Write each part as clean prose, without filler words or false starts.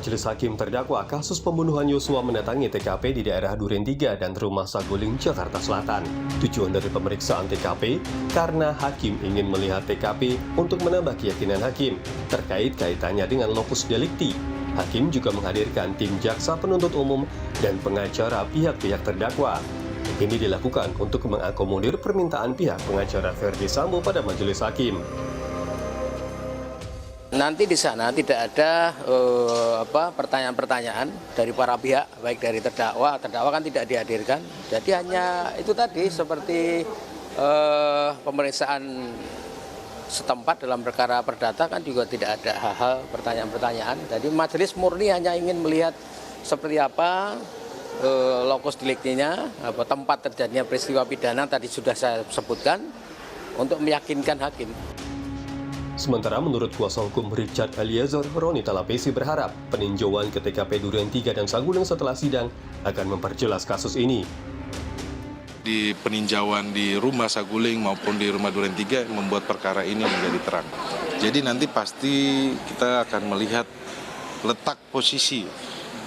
Majelis Hakim terdakwa kasus pembunuhan Yosua mendatangi TKP di daerah Duren 3 dan Rumah Saguling, Jakarta Selatan. Tujuan dari pemeriksaan TKP karena hakim ingin melihat TKP untuk menambah keyakinan hakim terkait kaitannya dengan lokus delikti. Hakim juga menghadirkan tim jaksa penuntut umum dan pengacara pihak-pihak terdakwa. Ini dilakukan untuk mengakomodir permintaan pihak pengacara Ferdi Sambo pada majelis hakim. Nanti di sana tidak ada pertanyaan-pertanyaan dari para pihak, baik dari terdakwa kan tidak dihadirkan. Jadi hanya itu tadi seperti pemeriksaan setempat dalam perkara perdata kan juga tidak ada hal-hal pertanyaan-pertanyaan. Jadi majelis murni hanya ingin melihat seperti apa lokus deliktinya, tempat terjadinya peristiwa pidana tadi sudah saya sebutkan untuk meyakinkan hakim. Sementara menurut kuasa hukum Richard Eliezer, Roni Talapesi berharap peninjauan ke TKP Duren 3 dan Saguling setelah sidang akan memperjelas kasus ini. Di peninjauan di rumah Saguling maupun di rumah Duren 3 membuat perkara ini menjadi terang. Jadi nanti pasti kita akan melihat letak posisi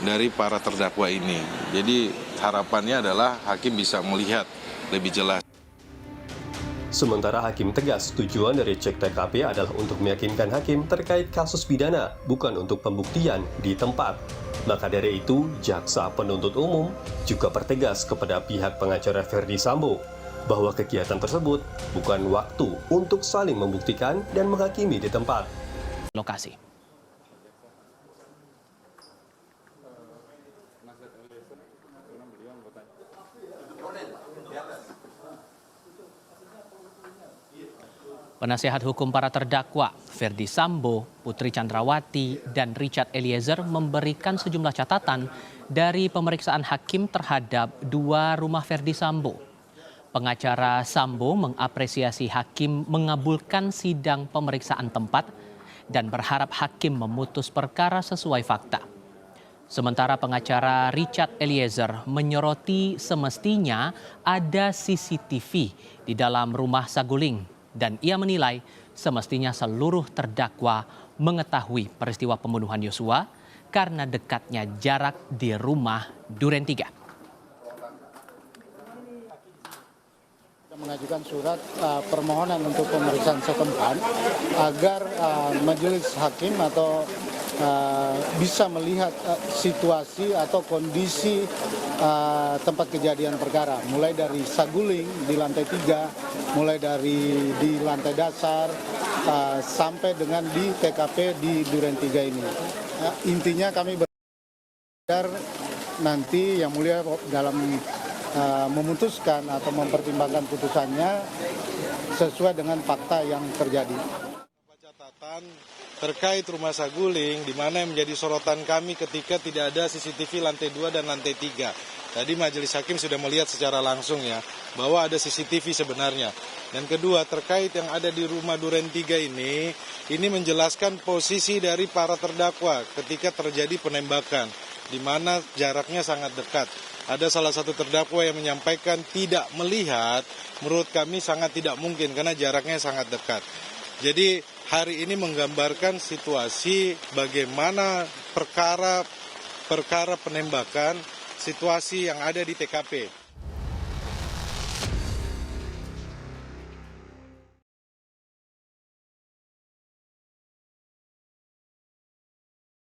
dari para terdakwa ini. Jadi harapannya adalah hakim bisa melihat lebih jelas. Sementara hakim tegas, tujuan dari cek TKP adalah untuk meyakinkan hakim terkait kasus pidana, bukan untuk pembuktian di tempat. Maka dari itu, jaksa penuntut umum juga pertegas kepada pihak pengacara Ferdi Sambo bahwa kegiatan tersebut bukan waktu untuk saling membuktikan dan menghakimi di tempat. Lokasi. Penasihat hukum para terdakwa, Ferdi Sambo, Putri Chandrawati, dan Richard Eliezer memberikan sejumlah catatan dari pemeriksaan hakim terhadap dua rumah Ferdi Sambo. Pengacara Sambo mengapresiasi hakim mengabulkan sidang pemeriksaan tempat dan berharap hakim memutus perkara sesuai fakta. Sementara pengacara Richard Eliezer menyoroti semestinya ada CCTV di dalam rumah Saguling. Dan ia menilai semestinya seluruh terdakwa mengetahui peristiwa pembunuhan Yosua karena dekatnya jarak di rumah Duren 3. Kita mengajukan surat permohonan untuk pemeriksaan setempat agar majelis hakim atau bisa melihat situasi atau kondisi tempat kejadian perkara, mulai dari Saguling di lantai 3, mulai dari di lantai dasar sampai dengan di TKP di Duren 3 ini. Intinya kami berharap nanti Yang Mulia dalam memutuskan atau mempertimbangkan putusannya sesuai dengan fakta yang terjadi. Catatan terkait rumah Saguling, di mana yang menjadi sorotan kami ketika tidak ada CCTV lantai 2 dan lantai 3. Tadi majelis hakim sudah melihat secara langsung ya, bahwa ada CCTV sebenarnya. Dan kedua, terkait yang ada di rumah Duren 3 ini menjelaskan posisi dari para terdakwa ketika terjadi penembakan, di mana jaraknya sangat dekat. Ada salah satu terdakwa yang menyampaikan tidak melihat, menurut kami sangat tidak mungkin karena jaraknya sangat dekat. Jadi hari ini menggambarkan situasi bagaimana perkara penembakan, situasi yang ada di TKP.